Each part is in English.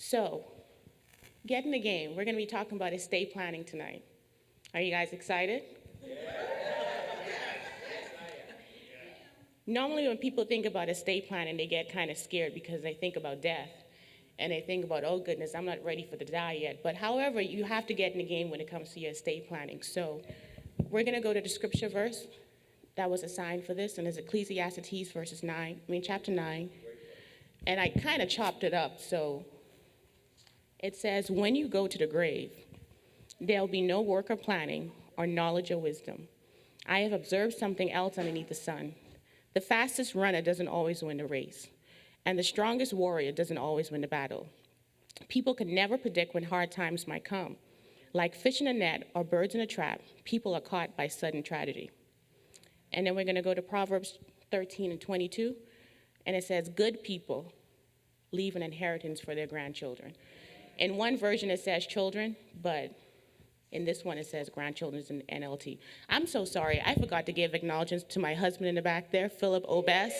So, get in the game. We're going to be talking about estate planning tonight. Are you guys excited? Normally, when people think about estate planning, they get kind of scared because they think about death. And they think about, oh goodness, I'm not ready for the die yet. But however, you have to get in the game when it comes to your estate planning. So we're going to go to the scripture verse that was assigned for this, and it's Ecclesiastes chapter 9. And I kind of chopped it up. So it says, when you go to the grave, there'll be no work of planning or knowledge or wisdom. I have observed something else underneath the sun. The fastest runner doesn't always win the race, and the strongest warrior doesn't always win the battle. People can never predict when hard times might come. Like fish in a net or birds in a trap, people are caught by sudden tragedy. And then we're going to go to Proverbs 13 and 22, and it says, good people leave an inheritance for their grandchildren. In one version it says children, but in this one, it says grandchildren's in NLT. I'm so sorry. I forgot to give acknowledgments to my husband in the back there, Philip Obes.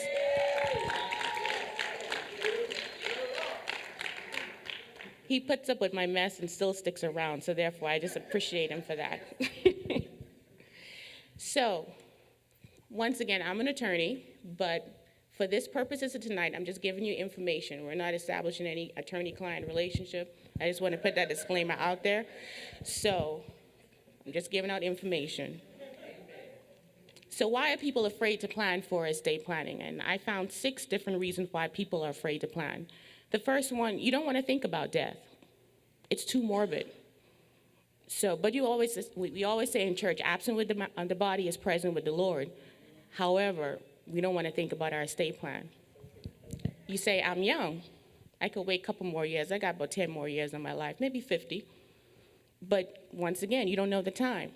He puts up with my mess and still sticks around, so therefore I just appreciate him for that. So, once again, I'm an attorney, but for this purposes of tonight, I'm just giving you information. We're not establishing any attorney-client relationship. I just want to put that disclaimer out there. So I'm just giving out information. So why are people afraid to plan for estate planning? And I found 6 different reasons why people are afraid to plan. The first one, you don't want to think about death. It's too morbid. So, but we always say in church, absent with the body is present with the Lord. However, we don't want to think about our estate plan. You say, I'm young. I could wait a couple more years. I got about 10 more years in my life, maybe 50. But once again, you don't know the time.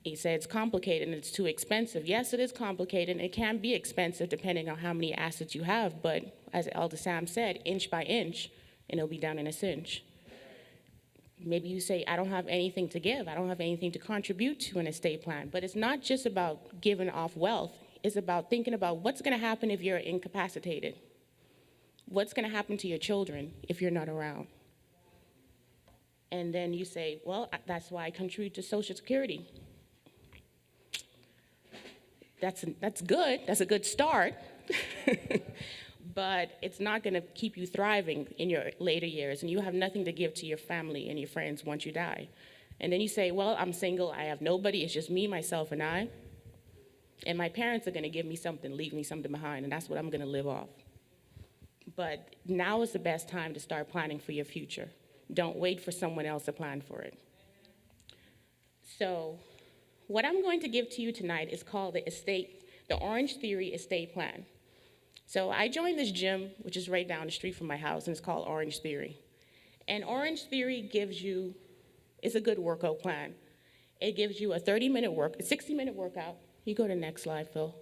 He said it's complicated and it's too expensive. Yes, it is complicated, and it can be expensive depending on how many assets you have. But as Elder Sam said, inch by inch, and it'll be done in a cinch. Maybe you say, I don't have anything to give. I don't have anything to contribute to an estate plan. But it's not just about giving off wealth. It's about thinking about what's going to happen if you're incapacitated. What's going to happen to your children if you're not around? And then you say, well, that's why I contribute to Social Security. That's good. That's a good start. But it's not going to keep you thriving in your later years, and you have nothing to give to your family and your friends once you die. And then you say, well, I'm single. I have nobody. It's just me, myself, and I. And my parents are going to give me something, leave me something behind, and that's what I'm going to live off. But now is the best time to start planning for your future. Don't wait for someone else to plan for it. So what I'm going to give to you tonight is called the Orange Theory Estate Plan. So I joined this gym, which is right down the street from my house, and it's called Orange Theory. And Orange Theory it's a good workout plan. It gives you a 60-minute workout. You go to the next slide, Phil.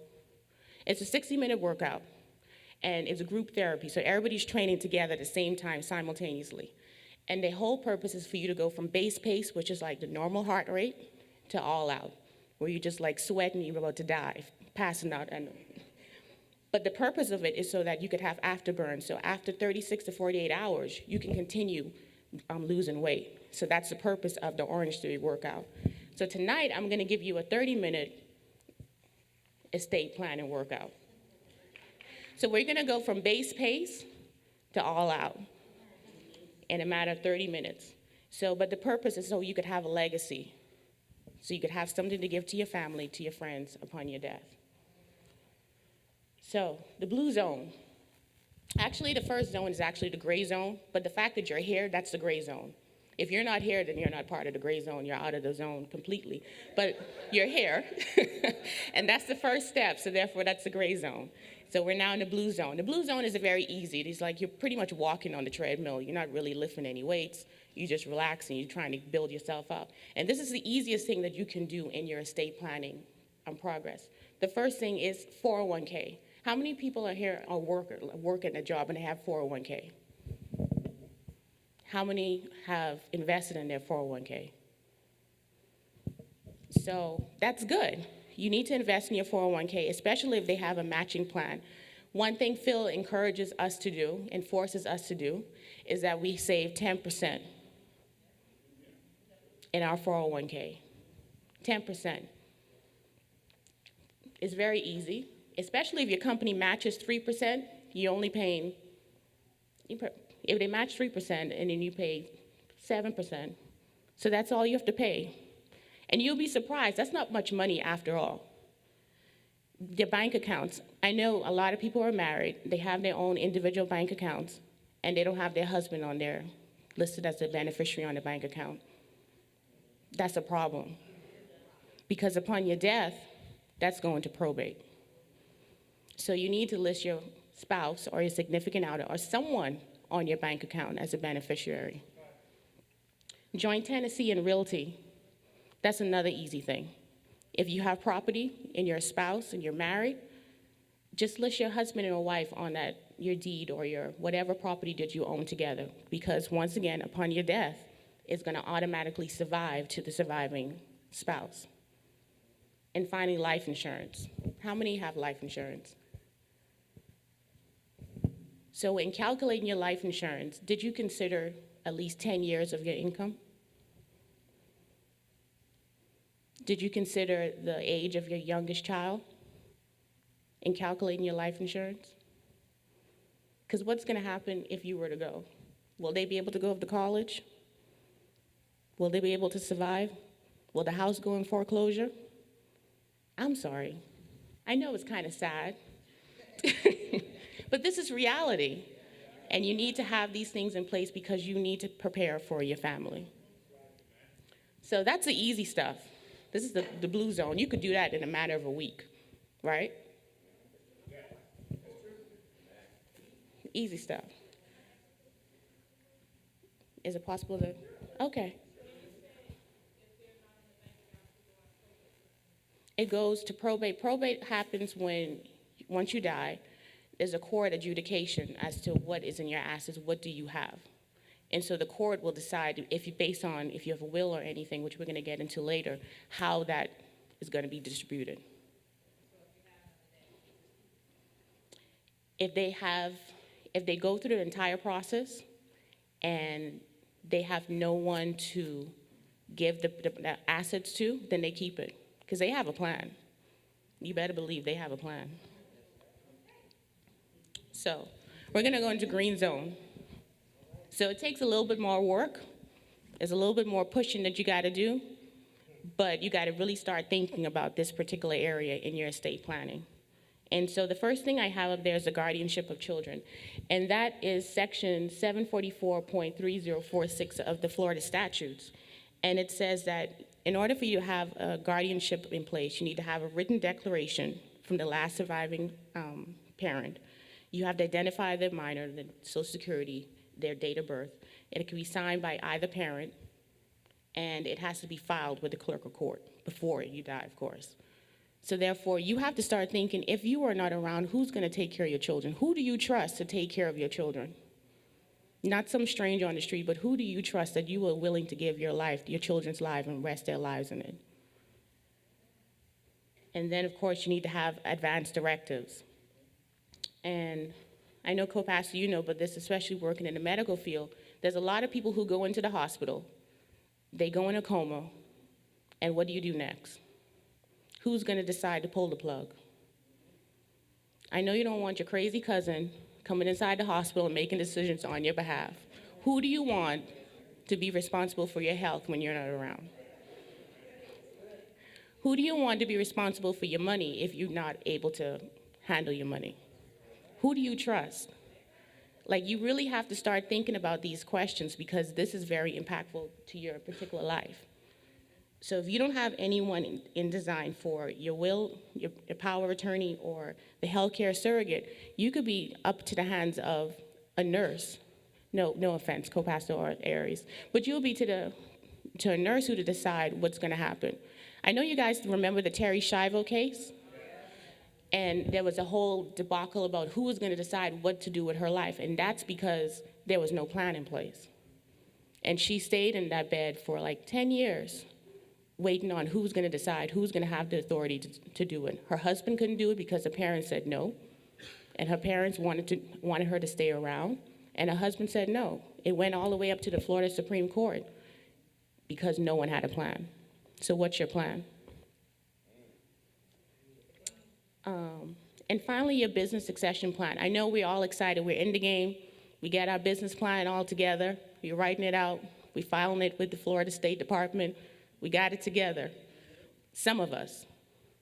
It's a 60-minute workout, and it's a group therapy, so everybody's training together at the same time, simultaneously. And the whole purpose is for you to go from base pace, which is like the normal heart rate, to all out, where you're just like sweating, you're about to die, passing out. But the purpose of it is so that you could have afterburn. So after 36 to 48 hours, you can continue losing weight. So that's the purpose of the Orange Theory workout. So tonight, I'm going to give you a 30-minute estate plan and workout. So we're going to go from base pace to all out in a matter of 30 minutes. But the purpose is so you could have a legacy. So you could have something to give to your family, to your friends upon your death. So the blue zone. Actually, the first zone is actually the gray zone, but the fact that you're here, that's the gray zone. If you're not here, then you're not part of the gray zone. You're out of the zone completely. But you're here, and that's the first step, so therefore that's the gray zone. So we're now in the blue zone. The blue zone is very easy. It's like you're pretty much walking on the treadmill. You're not really lifting any weights. You're just relaxing. You're trying to build yourself up. And this is the easiest thing that you can do in your estate planning progress. The first thing is 401k. How many people are here are working a job and they have 401k? How many have invested in their 401k? So that's good. You need to invest in your 401k, especially if they have a matching plan, One thing Phil encourages us to do and forces us to do is that we save 10% in our 401k. 10%. It's very easy, especially if your company matches 3%, you're only paying, if they match 3% and then you pay 7%, so that's all you have to pay. And you'll be surprised, that's not much money after all. Their bank accounts, I know a lot of people are married, they have their own individual bank accounts, and they don't have their husband on there, listed as a beneficiary on the bank account. That's a problem. Because upon your death, that's going to probate. So you need to list your spouse or your significant other or someone on your bank account as a beneficiary. Joint tenancy and realty, that's another easy thing. If you have property and you're a spouse and you're married, just list your husband and your wife on that, your deed or your whatever property that you own together. Because once again, upon your death, it's gonna automatically survive to the surviving spouse. And finally, life insurance. How many have life insurance? So in calculating your life insurance, did you consider at least 10 years of your income? Did you consider the age of your youngest child in calculating your life insurance? Because what's going to happen if you were to go? Will they be able to go to college? Will they be able to survive? Will the house go in foreclosure? I'm sorry. I know it's kind of sad, but this is reality. And you need to have these things in place because you need to prepare for your family. So that's the easy stuff. This is the blue zone. You could do that in a matter of a week, right? Easy stuff. Is it possible to? Okay. It goes to probate. Probate happens when, once you die, there's a court adjudication as to what is in your assets, what do you have. And so the court will decide if you, based on if you have a will or anything, which we're gonna get into later, how that is gonna be distributed. If they go through the entire process and they have no one to give the assets to, then they keep it, because they have a plan. You better believe they have a plan. So we're gonna go into green zone. So it takes a little bit more work. There's a little bit more pushing that you gotta do, but you gotta really start thinking about this particular area in your estate planning. And so the first thing I have up there is the guardianship of children. And that is section 744.3046 of the Florida statutes. And it says that in order for you to have a guardianship in place, you need to have a written declaration from the last surviving parent. You have to identify the minor, the Social Security, their date of birth. It can be signed by either parent, and it has to be filed with the clerk of court before you die, of course. So therefore, you have to start thinking, if you are not around, who's gonna take care of your children? Who do you trust to take care of your children? Not some stranger on the street, but who do you trust that you are willing to give your life, your children's life, and rest their lives in it? And then, of course, you need to have advance directives. And I know, co-pastor, you know, but this, especially working in the medical field, there's a lot of people who go into the hospital, they go in a coma, and what do you do next? Who's gonna decide to pull the plug? I know you don't want your crazy cousin coming inside the hospital and making decisions on your behalf. Who do you want to be responsible for your health when you're not around? Who do you want to be responsible for your money if you're not able to handle your money? Who do you trust? Like, you really have to start thinking about these questions because this is very impactful to your particular life. So if you don't have anyone in design for your will, your power of attorney, or the healthcare surrogate, you could be up to the hands of a nurse. No offense, co-pastor or Aries, but you'll be to a nurse who to decide what's gonna happen. I know you guys remember the Terry Schiavo case, and there was a whole debacle about who was gonna decide what to do with her life, and that's because there was no plan in place. And she stayed in that bed for like 10 years, waiting on who's gonna decide, who's gonna have the authority to do it. Her husband couldn't do it because the parents said no, and her parents wanted her to stay around, and her husband said no. It went all the way up to the Florida Supreme Court because no one had a plan. So what's your plan? And finally, your business succession plan. I know we're all excited. We're in the game. We got our business plan all together. We're writing it out. We're filing it with the Florida State Department. We got it together. Some of us.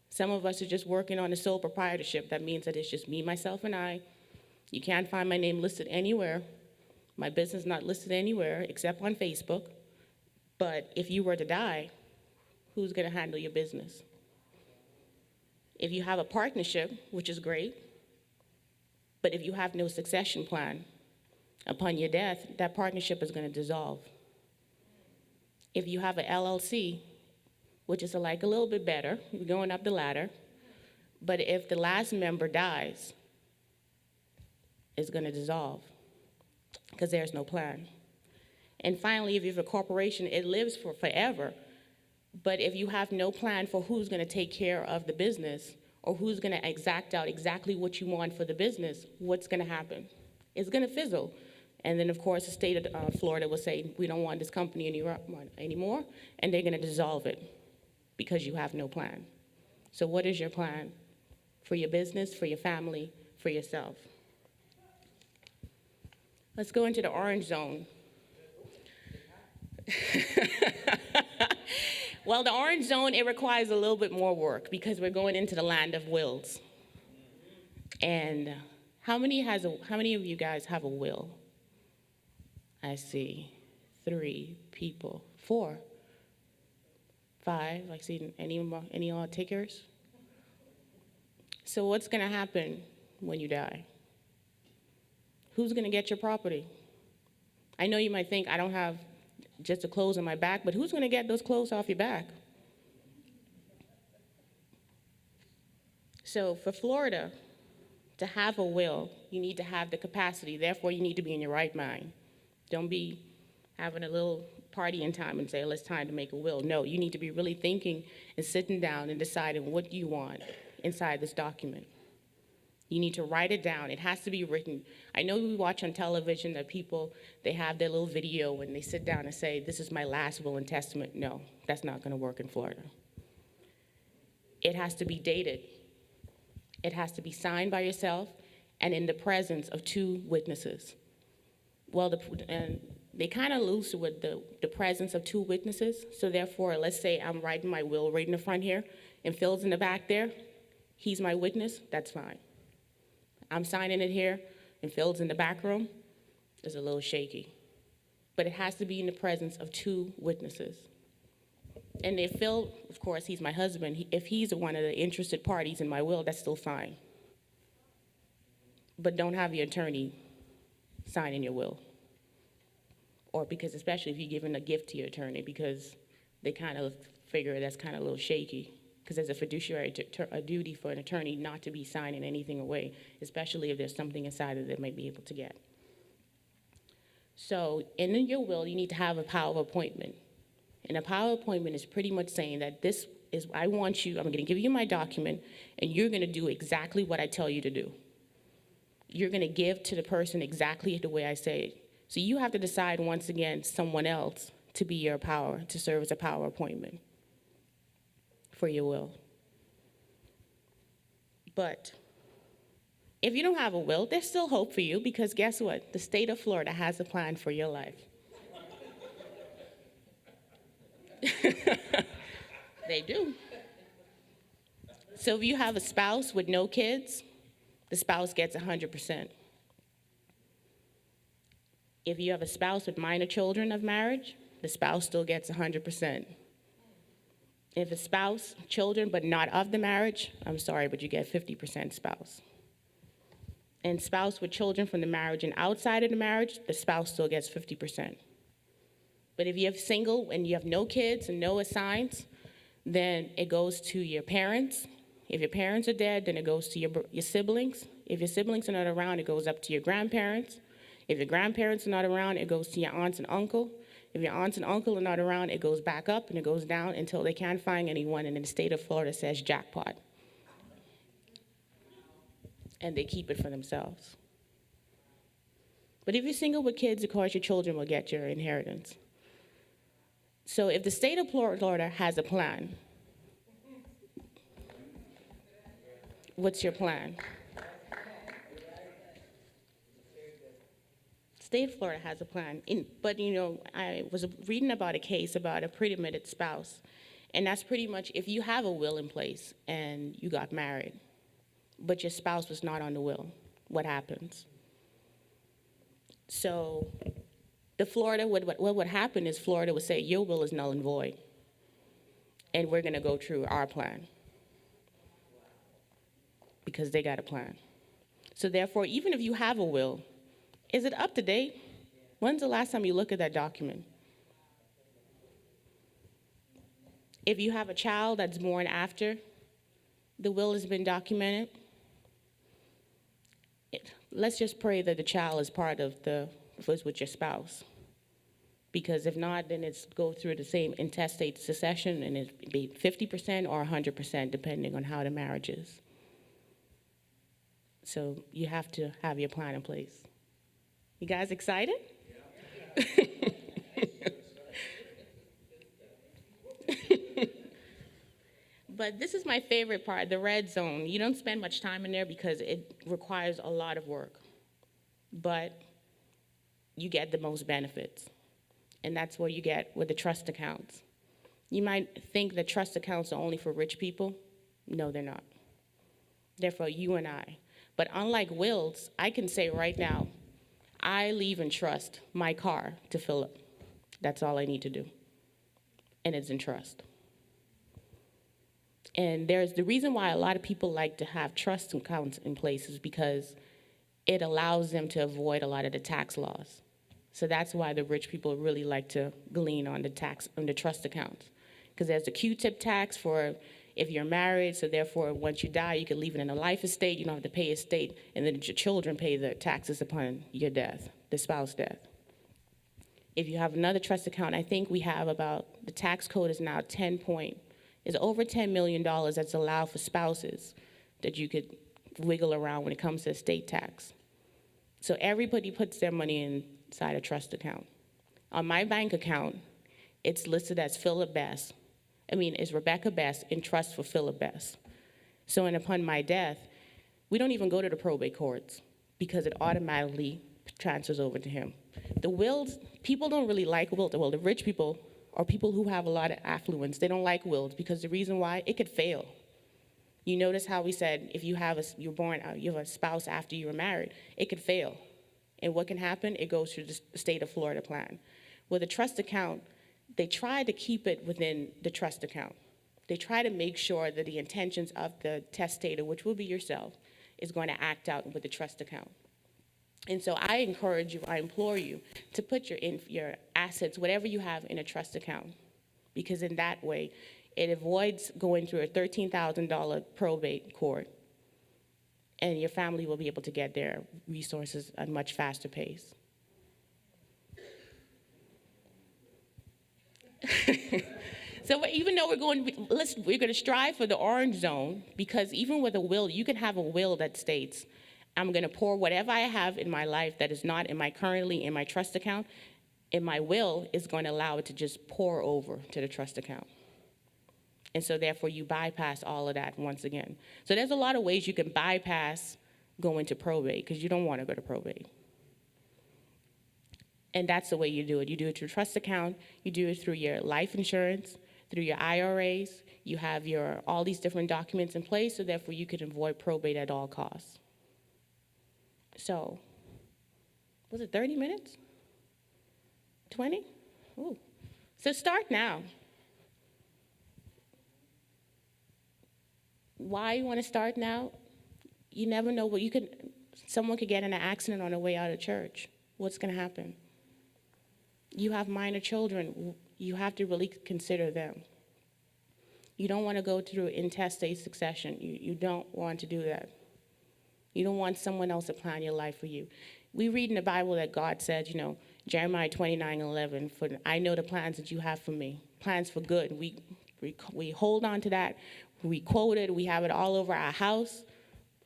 Some of us are just working on a sole proprietorship. That means that it's just me, myself, and I. You can't find my name listed anywhere. My business not listed anywhere except on Facebook. But if you were to die, who's going to handle your business? If you have a partnership, which is great, but if you have no succession plan, upon your death, that partnership is going to dissolve. If you have an LLC, which is like a little bit better, you're going up the ladder, but if the last member dies, it's going to dissolve because there's no plan. And finally, if you have a corporation, it lives for forever. But if you have no plan for who's going to take care of the business or who's going to exact out exactly what you want for the business, what's going to happen? It's going to fizzle. And then, of course, the state of Florida will say, we don't want this company anymore, and they're going to dissolve it because you have no plan. So what is your plan for your business, for your family, for yourself? Let's go into the orange zone. Well, the orange zone, it requires a little bit more work because we're going into the land of wills. And how many of you guys have a will? I see 3 people, 4, 5. I see any odd takers? So what's going to happen when you die? Who's going to get your property? I know you might think I don't have just the clothes on my back, but who's going to get those clothes off your back? So for Florida to have a will, you need to have the capacity. Therefore, you need to be in your right mind. Don't be having a little party in time and say, well, it's time to make a will. No, you need to be really thinking and sitting down and deciding what you want inside this document. You need to write it down. It has to be written. I know we watch on television that people, they have their little video and they sit down and say, this is my last will and testament. No, that's not going to work in Florida. It has to be dated. It has to be signed by yourself and in the presence of 2 witnesses. Well, they kind of loose with the presence of 2 witnesses. So therefore, let's say I'm writing my will right in the front here and Phil's in the back there. He's my witness. That's fine. I'm signing it here, and Phil's in the back room. It's a little shaky. But it has to be in the presence of 2 witnesses. And if Phil, of course, he's my husband, if he's one of the interested parties in my will, that's still fine. But don't have your attorney signing your will. Or because, especially if you're giving a gift to your attorney, because they kind of figure that's kind of a little shaky. Because there's a fiduciary a duty for an attorney not to be signing anything away, especially if there's something inside that they might be able to get. So in your will, you need to have a power of appointment. And a power of appointment is pretty much saying that this is, I'm going to give you my document, and you're going to do exactly what I tell you to do. You're going to give to the person exactly the way I say it. So you have to decide, once again, someone else to be your power, to serve as a power appointment for your will. But if you don't have a will, there's still hope for you, because guess what? The state of Florida has a plan for your life. They do. So if you have a spouse with no kids, the spouse gets 100%. If you have a spouse with minor children of marriage, the spouse still gets 100%. If a spouse, children, but not of the marriage, I'm sorry, but you get 50% spouse. And spouse with children from the marriage and outside of the marriage, the spouse still gets 50%. But if you're single and you have no kids and no assigns, then it goes to your parents. If your parents are dead, then it goes to your siblings. If your siblings are not around, it goes up to your grandparents. If your grandparents are not around, it goes to your aunts and uncle. If your aunts and uncle are not around, it goes back up and it goes down until they can't find anyone, and in the state of Florida says jackpot. and they keep it for themselves. But if you're single with kids, of course, your children will get your inheritance. So if the state of Florida has a plan, what's your plan? State of Florida has a plan. But I was reading about a case about a pre-admitted spouse. And that's pretty much if you have a will in place and you got married, but your spouse was not on the will, what happens? So what would happen is Florida would say, your will is null and void, and we're going to go through our plan because they got a plan. So therefore, even if you have a will, is it up to date? When's the last time you looked at that document? If you have a child that's born after the will has been documented, let's just pray that the child is part of was with your spouse. Because if not, then it's go through the same intestate succession, and it'd be 50% or 100%, depending on how the marriage is. So you have to have your plan in place. You guys excited? Yeah. But this is my favorite part, the red zone. You don't spend much time in there because it requires a lot of work. But you get the most benefits. And that's what you get with the trust accounts. You might think that trust accounts are only for rich people. No, they're not. They're for you and I. But unlike wills, I can say right now, I leave in trust my car to Philip. That's all I need to do. And it's in trust. And there's the reason why a lot of people like to have trust accounts in place is because it allows them to avoid a lot of the tax laws. So that's why the rich people really like to glean on the trust accounts. Because there's a Q-tip tax for if you're married, so therefore once you die, you can leave it in a life estate, you don't have to pay estate, and then your children pay the taxes upon your death, the spouse death. If you have another trust account, I think we have about, the tax code is now is over $10 million that's allowed for spouses that you could wiggle around when it comes to estate tax. So everybody puts their money inside a trust account. On my bank account, it's listed as it's Rebecca Best in trust for Philip Best. So upon my death, we don't even go to the probate courts because it automatically transfers over to him. The wills, people don't really like wills. Well, the rich people or people who have a lot of affluence, they don't like wills because the reason why, it could fail. You notice how we said if you have a spouse after you were married, it could fail. And what can happen? It goes through the state of Florida plan. With a trust account, they try to keep it within the trust account. They try to make sure that the intentions of the testator, which will be yourself, is going to act out with the trust account. And so I implore you to put your assets, whatever you have, in a trust account. Because in that way, it avoids going through a $13,000 probate court. And your family will be able to get their resources at a much faster pace. So even though we're going to strive for the orange zone, because even with a will, you can have a will that states, I'm going to pour whatever I have in my life that is not currently in my trust account, and my will is going to allow it to just pour over to the trust account. And so therefore you bypass all of that once again. So there's a lot of ways you can bypass going to probate because you don't want to go to probate. And that's the way you do it. You do it through trust account, you do it through your life insurance, through your IRAs, you have all these different documents in place, so therefore you can avoid probate at all costs. So, was it 30 minutes? 20? Ooh. So start now. Why you want to start now? You never know someone could get in an accident on their way out of church. What's going to happen? You have minor children. You have to really consider them. You don't want to go through intestate succession. You don't want to do that. You don't want someone else to plan your life for you. We read in the Bible that God said, Jeremiah 29:11, for I know the plans that you have for me, plans for good. We hold on to that. We quote it. We have it all over our house.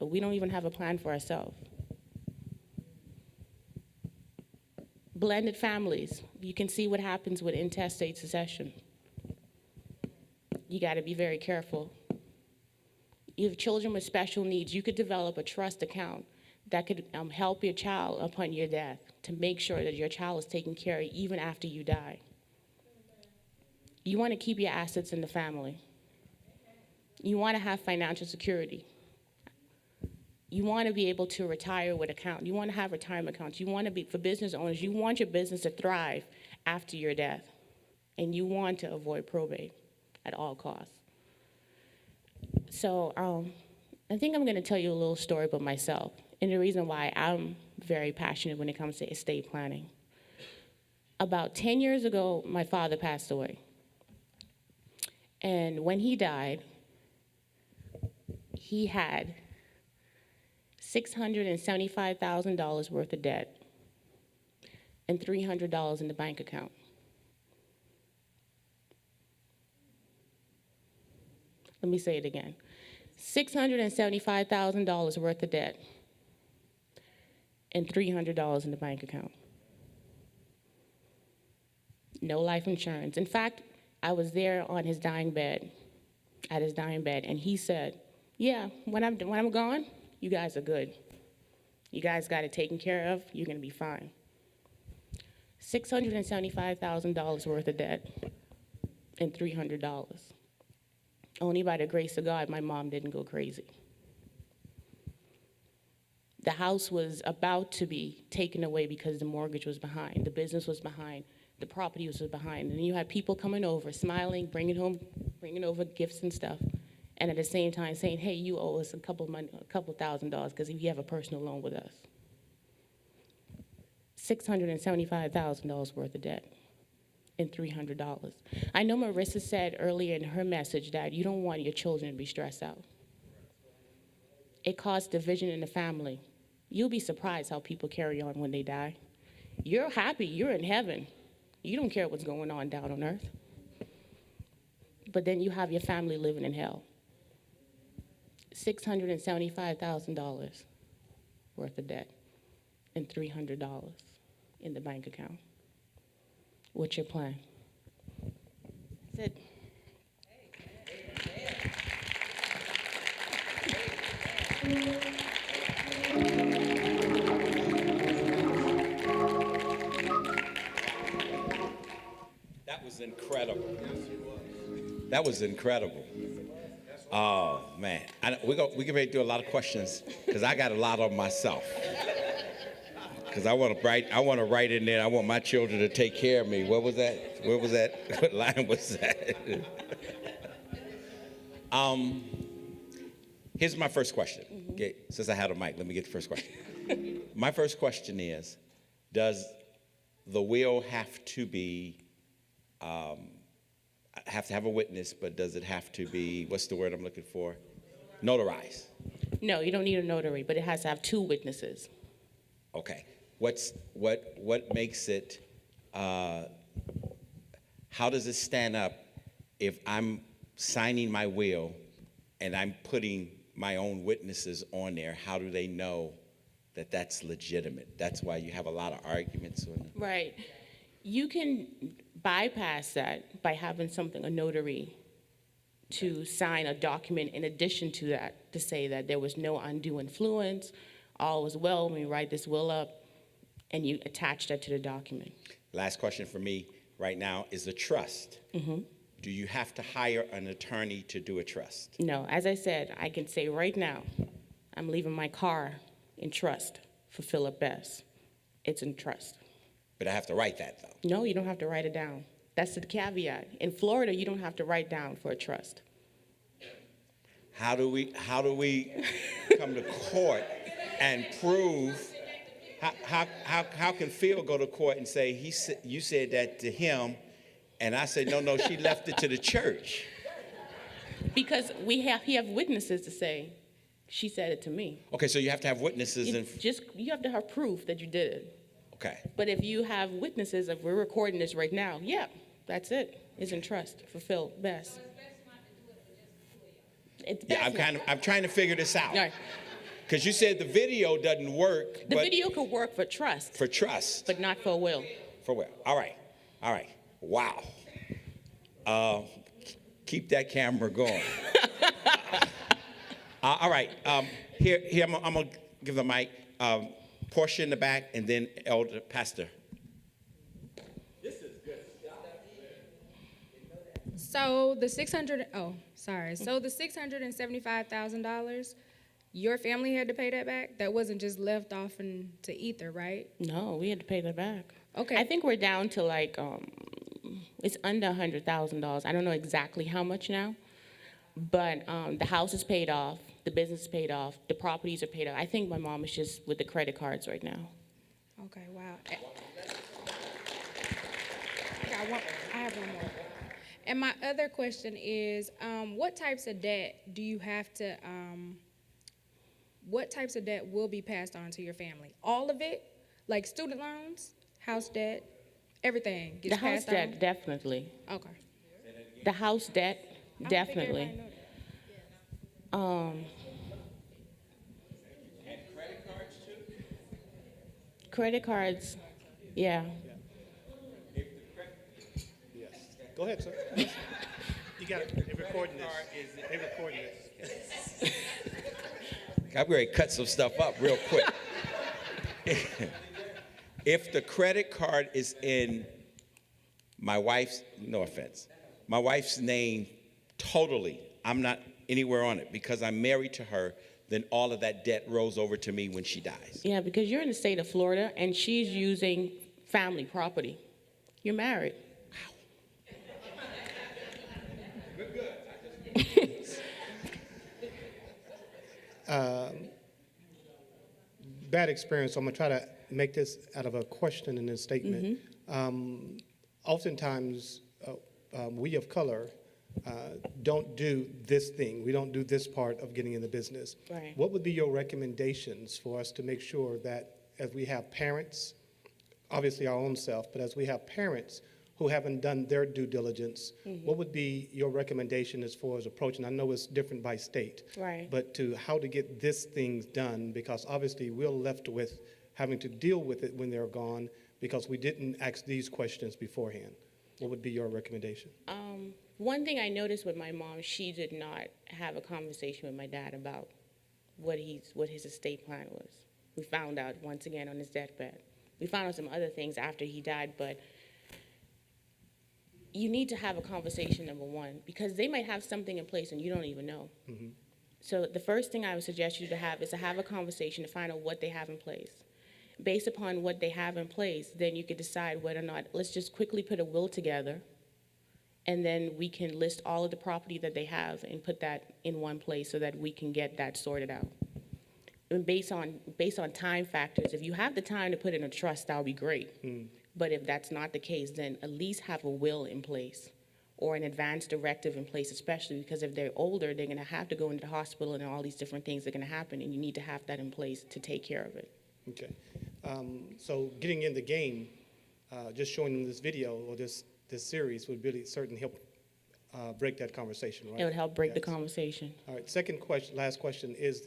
but we don't even have a plan for ourselves. Blended families, you can see what happens with intestate succession. You got to be very careful. You have children with special needs, you could develop a trust account that could help your child upon your death to make sure that your child is taken care of even after you die. You want to keep your assets in the family. You want to have financial security. You want to be able to retire with account. You want to have retirement accounts. You want to be, for business owners, you want your business to thrive after your death. And you want to avoid probate at all costs. So I think I'm going to tell you a little story about myself and the reason why I'm very passionate when it comes to estate planning. About 10 years ago, my father passed away. And when he died, he had $675,000 worth of debt and $300 in the bank account. Let me say it again. $675,000 worth of debt and $300 in the bank account. No life insurance. In fact, I was there on his dying bed, at his dying bed, and he said, yeah, when I'm gone, you guys are good. You guys got it taken care of, you're gonna be fine. $675,000 worth of debt and $300. Only by the grace of God, my mom didn't go crazy. The house was about to be taken away because the mortgage was behind, the business was behind, the property was behind, and you had people coming over, smiling, bringing over gifts and stuff, and at the same time saying, hey, you owe us a couple $1,000 because you have a personal loan with us. $675,000 worth of debt and $300. I know Marissa said earlier in her message that you don't want your children to be stressed out. It causes division in the family. You'll be surprised how people carry on when they die. You're happy, you're in heaven. You don't care what's going on down on earth. But then you have your family living in hell. $675,000 worth of debt and $300 in the bank account. What's your plan? That's it. That was incredible. That was incredible. Oh, man. We can ready to do a lot of questions because I got a lot of them myself. Because I want to write in there, I want my children to take care of me. What was that? What line was that? Here's my first question. Okay, since I had a mic, let me get the first question. My first question is, does the will have to be, have to have a witness, but does it have to be, what's the word I'm looking for? Notarized? No, you don't need a notary, but it has to have two witnesses. Okay. What makes it, how does it stand up if I'm signing my will and I'm putting my own witnesses on there? How do they know that that's legitimate? That's why you have a lot of arguments on it. Right. You can bypass that by having a notary to sign a document in addition to that, to say that there was no undue influence, all was well when we write this will up, and you attach that to the document. Last question for me right now is the trust. Mm-hmm. Do you have to hire an attorney to do a trust? No. As I said, I can say right now, I'm leaving my car in trust for Philip Best. It's in trust. But I have to write that, though. No, you don't have to write it down. That's the caveat. In Florida, you don't have to write down for a trust. How do we come to court and prove? How can Phil go to court and say you said that to him, and I said no, she left it to the church? Because he have witnesses to say she said it to me. Okay, so you have to have witnesses you have to have proof that you did it. Okay. But if you have witnesses, if we're recording this right now, yeah, that's it. It's in trust for Phil Best. I'm trying to figure this out. Right. Because you said the video doesn't work, The but video could work for trust, for trust. but not for a will. For what? All right. All right. Wow. Uh, keep that camera going. All right. Here I'm going to give the mic. Portia in the back, and then Elder Pastor. So the So the $675,000, your family had to pay that back? That wasn't just left off into ether, right? No, we had to pay that back. Okay. I think we're down to like, it's under $100,000. I don't know exactly how much now, but the house is paid off, the business is paid off, the properties are paid off. I think my mom is just with the credit cards right now. Okay, wow. I have one more. And my other question is, what types of debt do you have to, what types of debt will be passed on to your family? All of it? Like student loans, house debt, everything gets The house passed on? debt, definitely. Okay. The house debt, I don't think everybody definitely. know that. Credit cards, yeah. Yes. Go ahead, sir. You got it. They're recording this. They're recording this. I'm ready to cut some stuff up real quick. If the credit card is in my wife's, no offense, my wife's name totally, I'm not anywhere on it because I'm married to her, then all of that debt rolls over to me when she dies. Yeah, because you're in the state of Florida and she's using family property. You're married. Bad experience. So I'm going to try to make this out of a question and a statement. Oftentimes, we of color don't do this thing. We don't do this part of getting in the business. Right. What would be your recommendations for us to make sure that as we have parents, obviously our own self, but as we have parents who haven't done their due diligence, what would be your recommendation as far as approaching? I know it's different by state, Right. but to how to get this thing done, because obviously we're left with having to deal with it when they're gone because we didn't ask these questions beforehand. What would be your recommendation? One thing I noticed with my mom, she did not have a conversation with my dad about what his estate plan was. We found out once again on his deathbed. We found out some other things after he died, but you need to have a conversation, number one, because they might have something in place and you don't even know. So the first thing I would suggest you to have is to have a conversation to find out what they have in place. Based upon what they have in place, then you could decide whether or not, let's just quickly put a will together, and then we can list all of the property that they have and put that in one place so that we can get that sorted out. And based on time factors, if you have the time to put in a trust, that would be great. But if that's not the case, then at least have a will in place or an advance directive in place, especially because if they're older, they're going to have to go into the hospital and all these different things are going to happen, and you need to have that in place to take care of it. Okay. So getting in the game, just showing them this video or this series would really certainly help break that conversation, right? It would help break the Yes. conversation. All right. Second question, last question is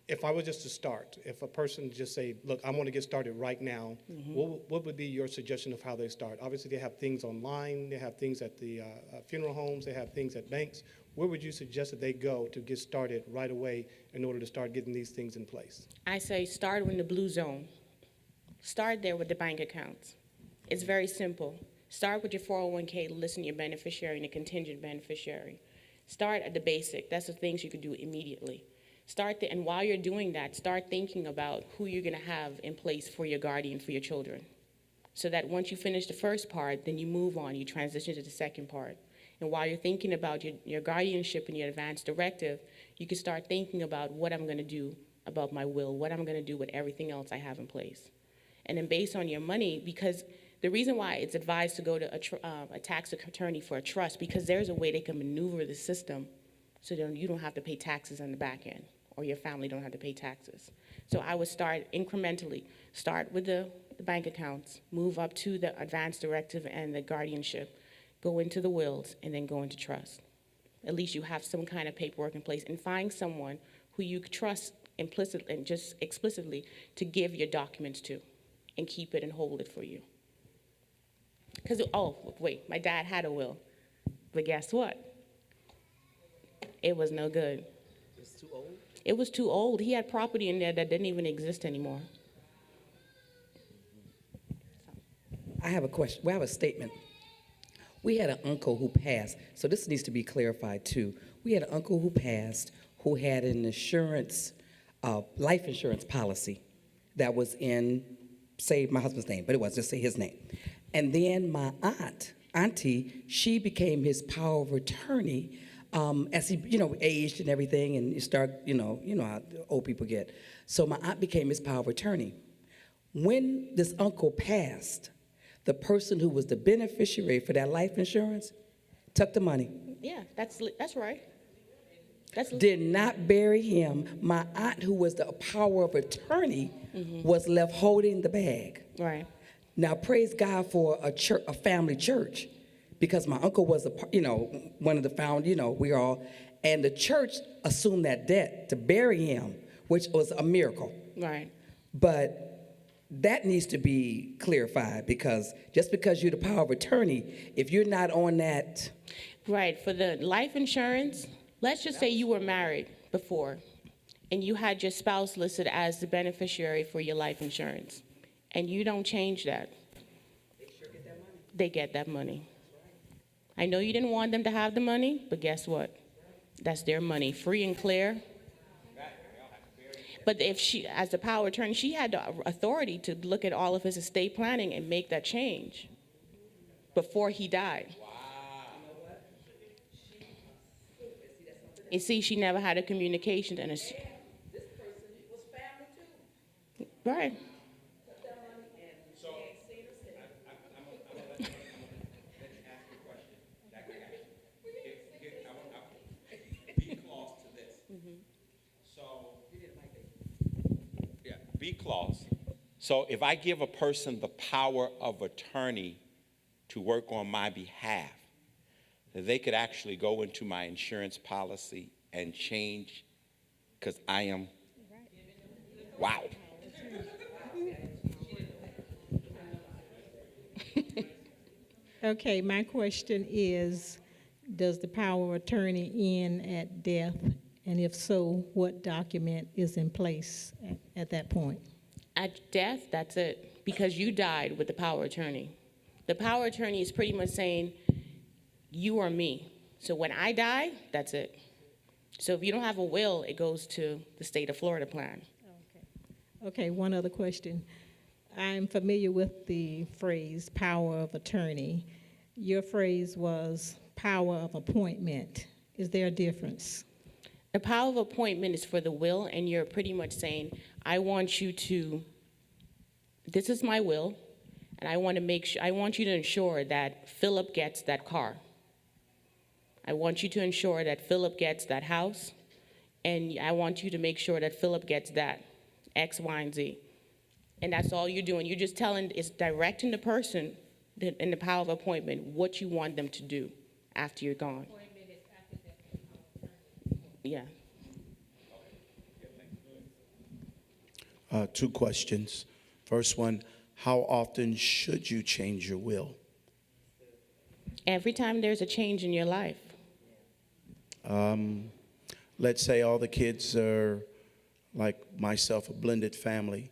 if I was just to start, if a person just say, look, I want to get started right now, what would be your suggestion of how they start? Obviously, they have things online, they have things at the funeral homes, they have things at banks. Where would you suggest that they go to get started right away in order to start getting these things in place? I say start in the blue zone. Start there with the bank accounts. It's very simple. Start with your 401k, listen to your beneficiary and the contingent beneficiary. Start at the basic. That's the things you could do immediately. Start there, and while you're doing that, start thinking about who you're going to have in place for your guardian, for your children. So that once you finish the first part, then you move on, you transition to the second part. And while you're thinking about your guardianship and your advance directive, you can start thinking about what I'm going to do about my will, what I'm going to do with everything else I have in place. And then based on your money, because the reason why it's advised to go to a tax attorney for a trust, because there's a way they can maneuver the system so that you don't have to pay taxes on the back end, or your family don't have to pay taxes. So I would start incrementally. Start with the bank accounts, move up to the advance directive and the guardianship, go into the wills, and then go into trust. At least you have some kind of paperwork in place, and find someone who you trust implicitly and just explicitly to give your documents to and keep it and hold it for you. Because, oh, wait, my dad had a will, but guess what? It was no good. It's too old? It was too old. He had property in there that didn't even exist anymore. I have a question. We have a statement. We had an uncle who passed, so this needs to be clarified too. We had an uncle who passed who had an insurance, life insurance policy that was in, say, my husband's name, but it was just say his name. And then my auntie, she became his power of attorney as he, aged and everything, and you start, you know how old people get. So my aunt became his power of attorney. When this uncle passed, the person who was the beneficiary for that life insurance took the money. Yeah, that's right. Did not bury him. My aunt, who was the power of attorney, was left holding the bag. Right. Now, praise God for a family church, because my uncle was one of the we all, and the church assumed that debt to bury him, which was a miracle. Right. But that needs to be clarified, because just because you're the power of attorney, if you're not on that. Right. For the life insurance, let's just say you were married before and you had your spouse listed as the beneficiary for your life insurance, and you don't change that. They get that money. I know you didn't want them to have the money, but guess what? That's their money, free and clear. But if she, as the power of attorney, she had the authority to look at all of his estate planning and make that change before he died. You see, she never had a communication. And this person was family too. Right. B clause. So if I give a person the power of attorney to work on my behalf, that they could actually go into my insurance policy and change, because I am, wow. Okay, my question is, does the power of attorney end at death? And if so, what document is in place at that point? At death, that's it, because you died with the power of attorney. The power of attorney is pretty much saying, you are me. So when I die, that's it. So if you don't have a will, it goes to the state of Florida plan. Okay, one other question. I'm familiar with the phrase power of attorney. Your phrase was power of appointment. Is there a difference? The power of appointment is for the will, and you're pretty much saying, I want you to, this is my will, and I want to make sure, I want you to ensure that Philip gets that car. I want you to ensure that Philip gets that house, and I want you to make sure that Philip gets that, X, Y, and Z. And that's all you're doing. You're just telling, it's directing the person in the power of appointment what you want them to do after you're gone. Yeah. Two questions. First one, how often should you change your will? Every time there's a change in your life. Let's say all the kids are, like myself, a blended family.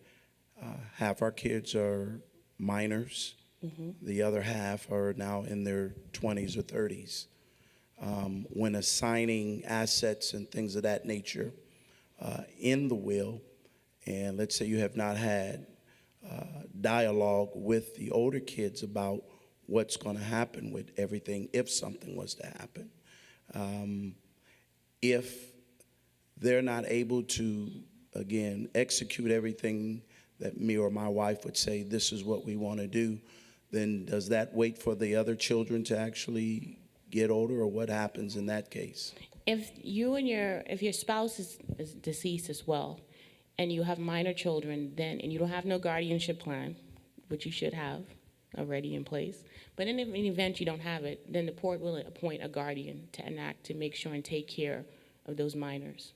Half our kids are minors. The other half are now in their 20s or 30s. When assigning assets and things of that nature in the will, and let's say you have not had dialogue with the older kids about what's going to happen with everything if something was to happen. If they're not able to, again, execute everything that me or my wife would say, this is what we want to do, then does that wait for the other children to actually get older, or what happens in that case? If your spouse is deceased as well, and you have minor children, then, and you don't have no guardianship plan, which you should have already in place, but in an event you don't have it, then the court will appoint a guardian to enact to make sure and take care of those minors.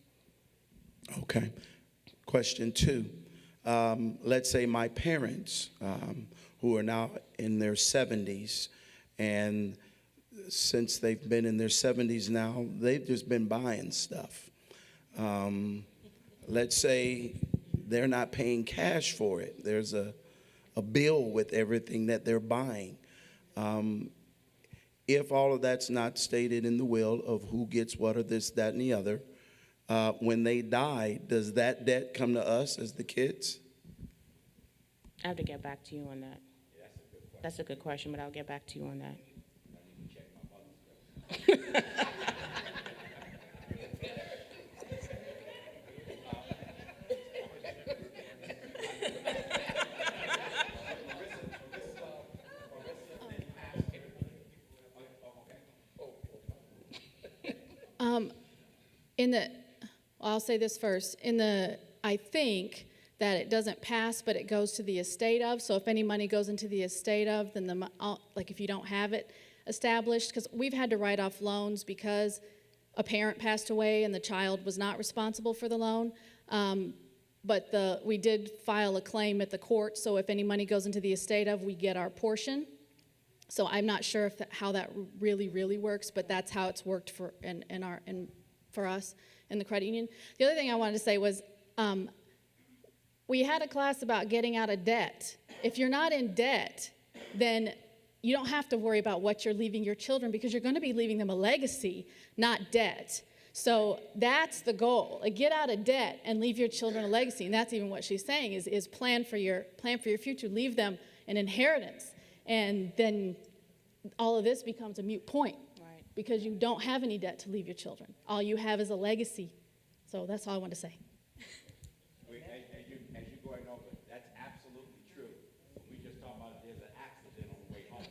Okay. Question two. Let's say my parents, who are now in their 70s, and since they've been in their 70s now, they've just been buying stuff. Let's say they're not paying cash for it. There's a bill with everything that they're buying. If all of that's not stated in the will of who gets what or this, that, and the other, when they die, does that debt come to us as the kids? I have to get back to you on that. That's a good question, but I'll get back to you on that. I'll say this first. I think that it doesn't pass, but it goes to the estate of. So if any money goes into the estate of, then like if you don't have it established, because we've had to write off loans because a parent passed away and the child was not responsible for the loan. But we did file a claim at the court. So if any money goes into the estate of, we get our portion. So I'm not sure how that really works, but that's how it's worked for us in the credit union. The other thing I wanted to say was we had a class about getting out of debt. If you're not in debt, then you don't have to worry about what you're leaving your children because you're going to be leaving them a legacy, not debt. So that's the goal. Get out of debt and leave your children a legacy. And that's even what she's saying is plan for your future. Leave them an inheritance. And then all of this becomes a moot point. Right. Because you don't have any debt to leave your children. All you have is a legacy. So that's all I want to say. As you're going over, that's absolutely true. We just talking about there's an accident on the way home.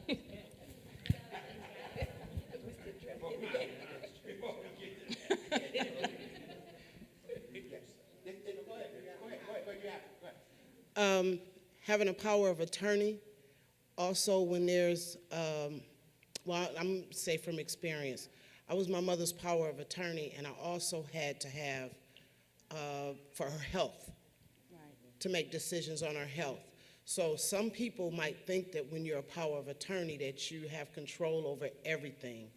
Having a power of attorney, also when there's, well, I'm say from experience, I was my mother's power of attorney, and I also had to have for her health, to make decisions on her health. So some people might think that when you're a power of attorney that you have control over everything,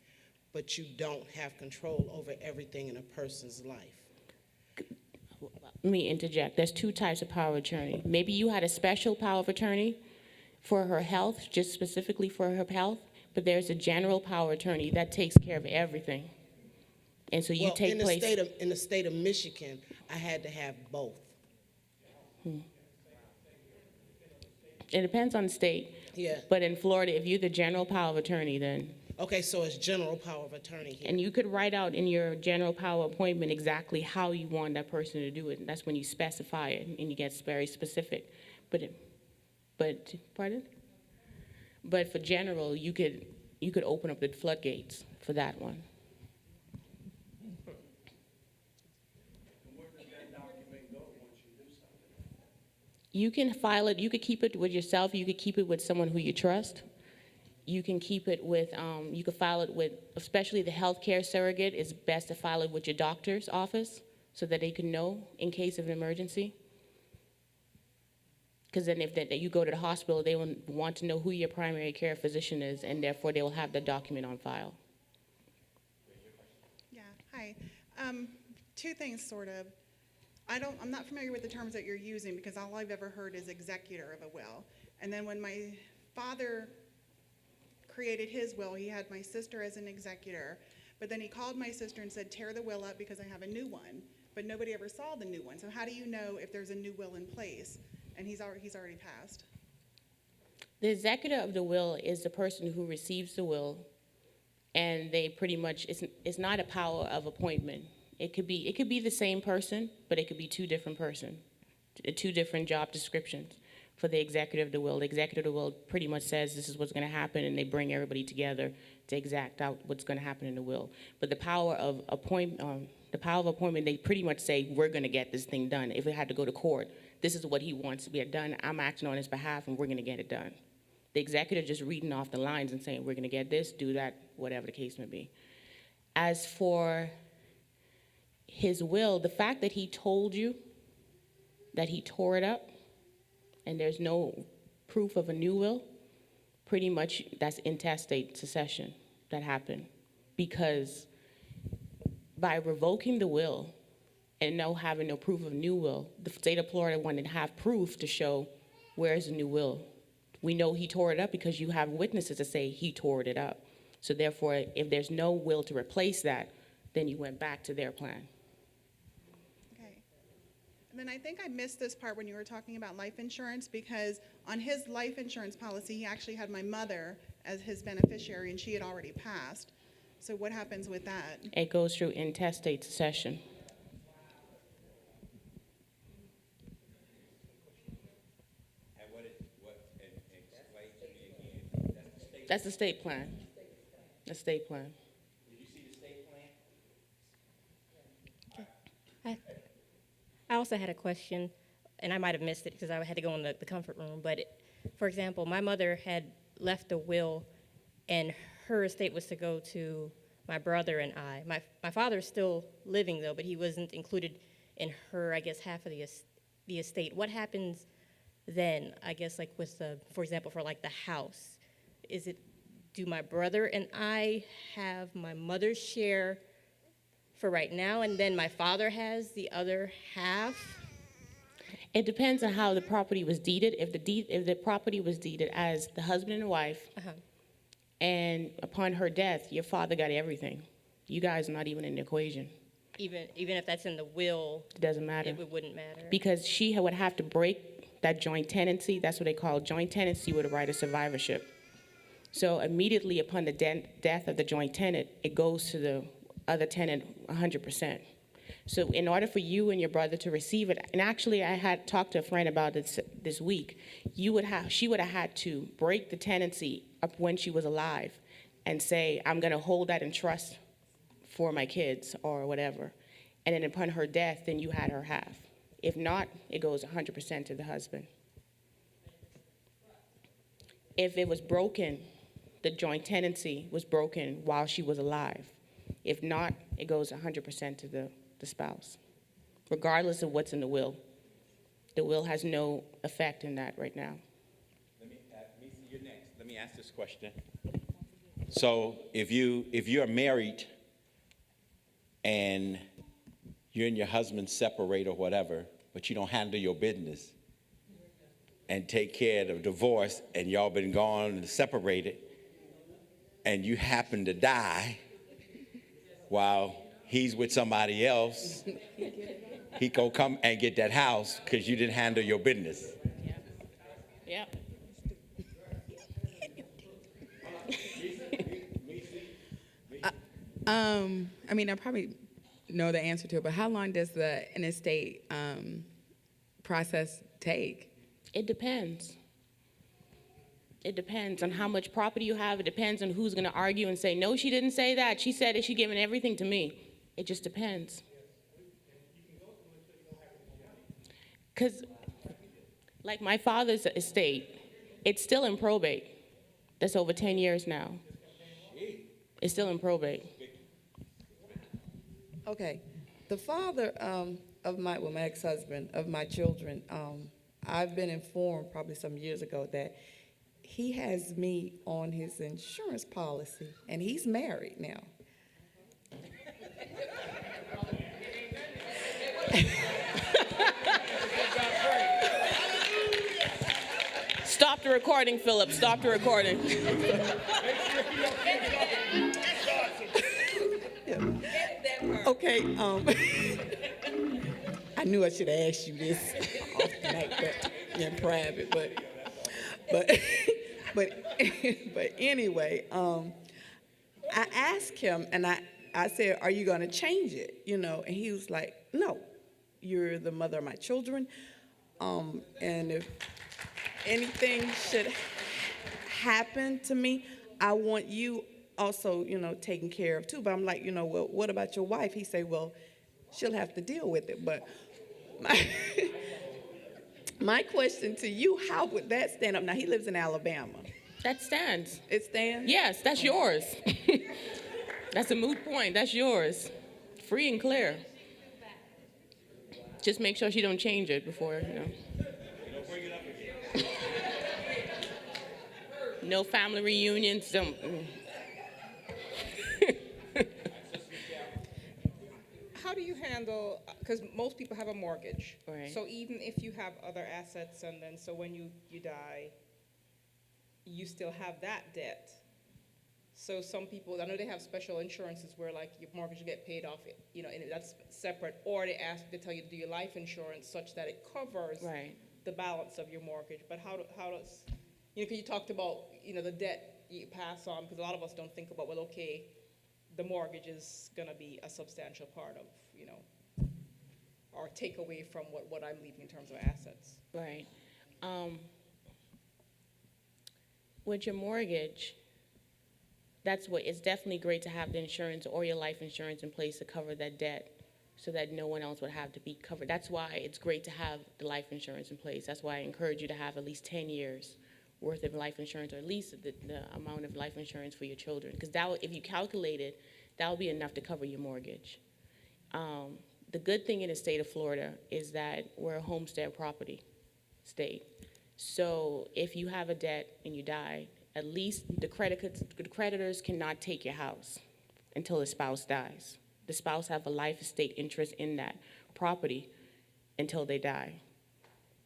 but you don't have control over everything in a person's life. Let me interject. There's two types of power of attorney. Maybe you had a special power of attorney for her health, just specifically for her health, but there's a general power of attorney that takes care of everything. And so you take place. In the state of Michigan, I had to have both. It depends on the state. Yeah. But in Florida, if you're the general power of attorney, then. Okay, so it's general power of attorney here. And you could write out in your general power appointment exactly how you want that person to do it. And that's when you specify it and you get very specific. Pardon? But for general, you could open up the floodgates for that one. Where does that document go once you do something? You can file it. You could keep it with yourself. You could keep it with someone who you trust. You can keep it with, you could file it with, especially the healthcare surrogate, it's best to file it with your doctor's office so that they can know in case of an emergency. Because then if you go to the hospital, they will want to know who your primary care physician is, and therefore they will have the document on file. Yeah, hi. Two things, sort of. I'm not familiar with the terms that you're using because all I've ever heard is executor of a will. And then when my father created his will, he had my sister as an executor, but then he called my sister and said, tear the will up because I have a new one, but nobody ever saw the new one. So how do you know if there's a new will in place? And he's already passed. The executor of the will is the person who receives the will, and they pretty much, it's not a power of appointment. It could be the same person, but it could be two different persons, two different job descriptions for the executor of the will. The executor of the will pretty much says this is what's going to happen, and they bring everybody together to exact out what's going to happen in the will. But the power of appointment, they pretty much say we're going to get this thing done. If it had to go to court, this is what he wants to get done. I'm acting on his behalf, and we're going to get it done. The executor just reading off the lines and saying we're going to get this, do that, whatever the case may be. As for his will, the fact that he told you that he tore it up and there's no proof of a new will, pretty much that's intestate succession that happened. Because by revoking the will and no having no proof of new will, the state of Florida wanted to have proof to show where's the new will. We know he tore it up because you have witnesses to say he tore it up. So therefore, if there's no will to replace that, then you went back to their plan. Okay. And then I think I missed this part when you were talking about life insurance, because on his life insurance policy, he actually had my mother as his beneficiary, and she had already passed. So what happens with that? It goes through intestate succession. That's the state plan. The state plan. I also had a question, and I might have missed it because I had to go in the comfort room. But, for example, my mother had left a will, and her estate was to go to my brother and I. My father's still living, though, but he wasn't included in her, I guess, half of the estate. What happens then, I guess, like with the, for example, for like the house? Do my brother and I have my mother's share for right now, and then my father has the other half? It depends on how the property was deeded. If the property was deeded as the husband and wife, and upon her death, your father got everything. You guys are not even in the equation. Even if that's in the will, It doesn't matter. it wouldn't matter. Because she would have to break that joint tenancy. That's what they call joint tenancy with a right of survivorship. So immediately upon the death of the joint tenant, it goes to the other tenant 100%. So in order for you and your brother to receive it, and actually I had talked to a friend about this week, she would have had to break the tenancy up when she was alive and say, I'm going to hold that in trust for my kids or whatever. And then upon her death, then you had her half. If not, it goes 100% to the husband. If it was broken, the joint tenancy was broken while she was alive. If not, it goes 100% to the spouse, regardless of what's in the will. The will has no effect in that right now. You're next. Let me ask this question. So if you're married and you and your husband separate or whatever, but you don't handle your business and take care of the divorce, and y'all been gone and separated, and you happen to die while he's with somebody else, he go come and get that house because you didn't handle your business. Yep. I mean, I probably know the answer to it, but how long does an estate process take? It depends. It depends on how much property you have. It depends on who's going to argue and say, no, she didn't say that. She said that she's giving everything to me. It just depends. Because, like my father's estate, it's still in probate. That's over 10 years now. It's still in probate. Okay, the father of my ex-husband, of my children, I've been informed probably some years ago that he has me on his insurance policy, and he's married now. Stop the recording, Philip. Stop the recording. Okay, I knew I should have asked you this off the night, but in private, but anyway, I asked him, and I said, are you going to change it? You know, and he was like, no, you're the mother of my children, and if anything should happen to me, I want you also, you know, taken care of too. But I'm like, you know, well, what about your wife? He said, well, she'll have to deal with it. But my question to you, how would that stand up? Now, he lives in Alabama. That stands. It stands? Yes, that's yours. That's a moot point. That's yours. Free and clear. Just make sure she don't change it before, No family reunions, don't. How do you handle, because most people have a mortgage. Right. So even if you have other assets and then, so when you die, you still have that debt. So some people, I know they have special insurances where like your mortgage will get paid off, and that's separate. Or they tell you to do your life insurance such that it covers Right. the balance of your mortgage. But how does, because you talked about, the debt you pass on, because a lot of us don't think about, well, okay, the mortgage is going to be a substantial part of, or take away from what I'm leaving in terms of assets. Right. With your mortgage, it's definitely great to have the insurance or your life insurance in place to cover that debt so that no one else would have to be covered. That's why it's great to have the life insurance in place. That's why I encourage you to have at least 10 years worth of life insurance, or at least the amount of life insurance for your children. Because if you calculate it, that will be enough to cover your mortgage. The good thing in the state of Florida is that we're a homestead property state. So if you have a debt and you die, at least the creditors cannot take your house until the spouse dies. The spouse have a life estate interest in that property until they die.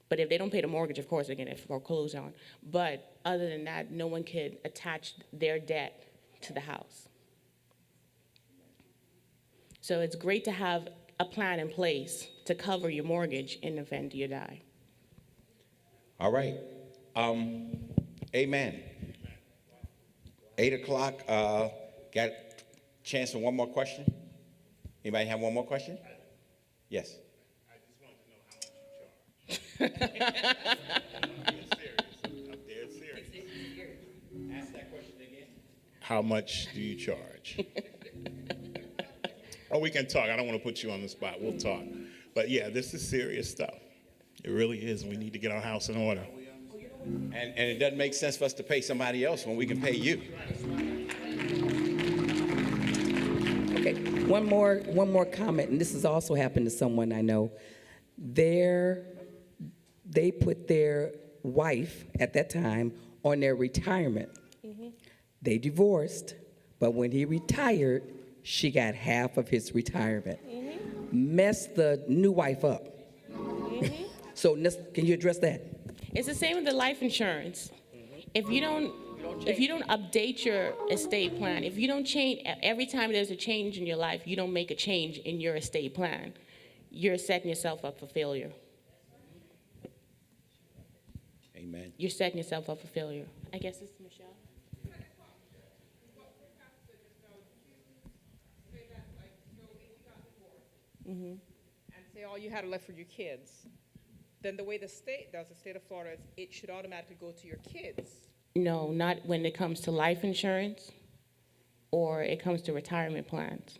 But if they don't pay the mortgage, of course, they're going to foreclose on. But other than that, no one could attach their debt to the house. So it's great to have a plan in place to cover your mortgage in the event you die. All right. Amen. 8 o'clock. Got a chance for one more question? Anybody have one more question? Yes. I'm dead serious. Ask that question again. How much do you charge? Oh, we can talk. I don't want to put you on the spot. We'll talk. But yeah, this is serious stuff. It really is. We need to get our house in order. And it doesn't make sense for us to pay somebody else when we can pay you. Okay, one more comment, and this has also happened to someone I know. They put their wife at that time on their retirement. Mm-hmm. They divorced, but when he retired, she got half of his retirement. Mm-hmm. Messed the new wife up. Mm-hmm. So can you address that? It's the same with the life insurance. If you don't update your estate plan, if you don't change, every time there's a change in your life, you don't make a change in your estate plan, you're setting yourself up for failure. Amen. You're setting yourself up for failure. I guess it's Michelle. Mm-hmm. And say all you had left for your kids. Then the way the state does, the state of Florida, it should automatically go to your kids. No, not when it comes to life insurance or it comes to retirement plans.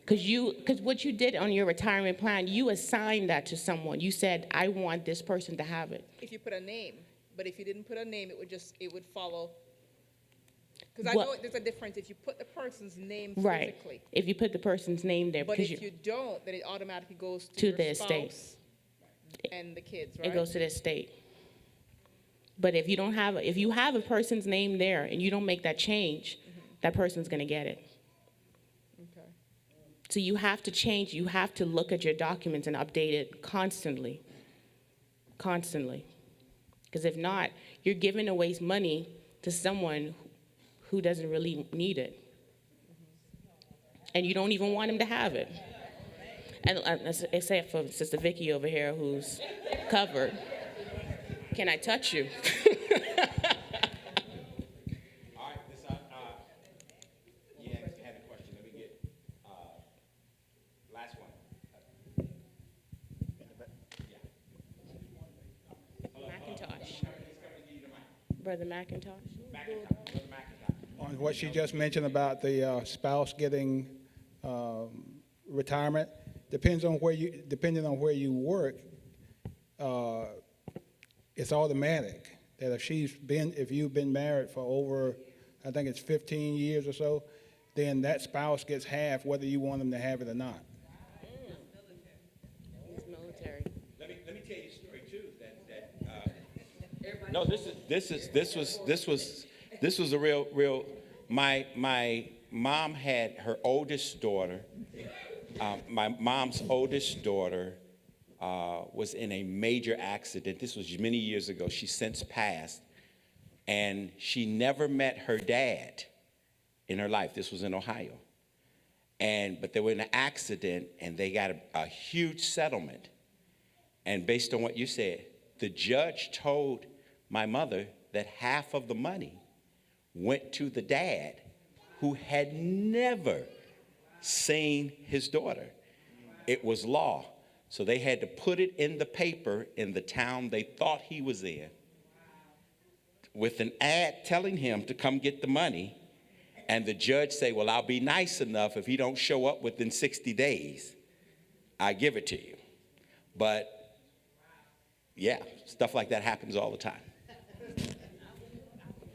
Because what you did on your retirement plan, you assigned that to someone. You said, I want this person to have it. If you put a name, but if you didn't put a name, it would follow. Because I know there's a difference if you put the person's name physically. Right. If you put the person's name there. But if you don't, then it automatically goes to your the spouse estate and the kids, right? It goes to the estate. But if you have a person's name there and you don't make that change, that person's going to get it. Okay. So you have to change. You have to look at your documents and update it constantly. Constantly. Because if not, you're giving away money to someone who doesn't really need it. And you don't even want him to have it. And except for Sister Vicky over here, who's covered. Can I touch you? All right, had a question. Let me get last one. McIntosh. Brother McIntosh. On what she just mentioned about the spouse getting retirement, depending on where you work, it's automatic that if you've been married for over, I think it's 15 years or so, then that spouse gets half whether you want them to have it or not. No, this was a real. My mom had her oldest daughter. My mom's oldest daughter was in a major accident. This was many years ago. She's since passed, and she never met her dad in her life. This was in Ohio, but they were in an accident, and they got a huge settlement. And based on what you said, the judge told my mother that half of the money went to the dad who had never seen his daughter. It was law. So they had to put it in the paper in the town they thought he was in with an ad telling him to come get the money. And the judge say, well, I'll be nice enough if he don't show up within 60 days, I give it to you. But yeah, stuff like that happens all the time.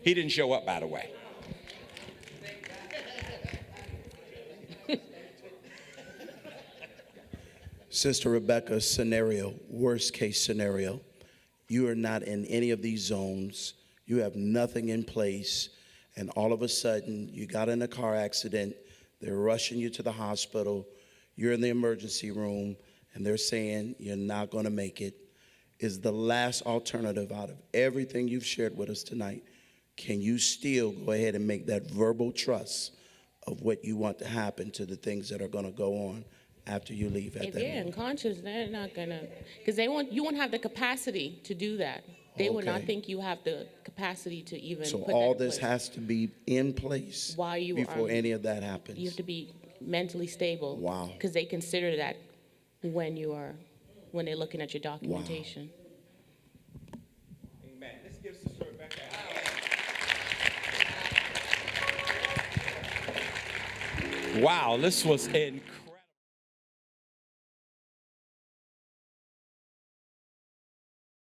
He didn't show up, by the way. Sister Rebecca, scenario, worst case scenario, you are not in any of these zones. You have nothing in place, and all of a sudden you got in a car accident. They're rushing you to the hospital. You're in the emergency room, and they're saying you're not going to make it. Is the last alternative out of everything you've shared with us tonight. Can you still go ahead and make that verbal trust of what you want to happen to the things that are going to go on after you leave at If that they're moment? unconscious, they're not gonna, because you won't have the capacity to do that. They will not Okay. think you have the capacity to even So put that all in this place. has to be in place While you before are- any of that happens. You have to be mentally stable. Wow. Because they consider that when they're looking at your documentation. Amen. Let's give Sister Rebecca Wow, this was incredible.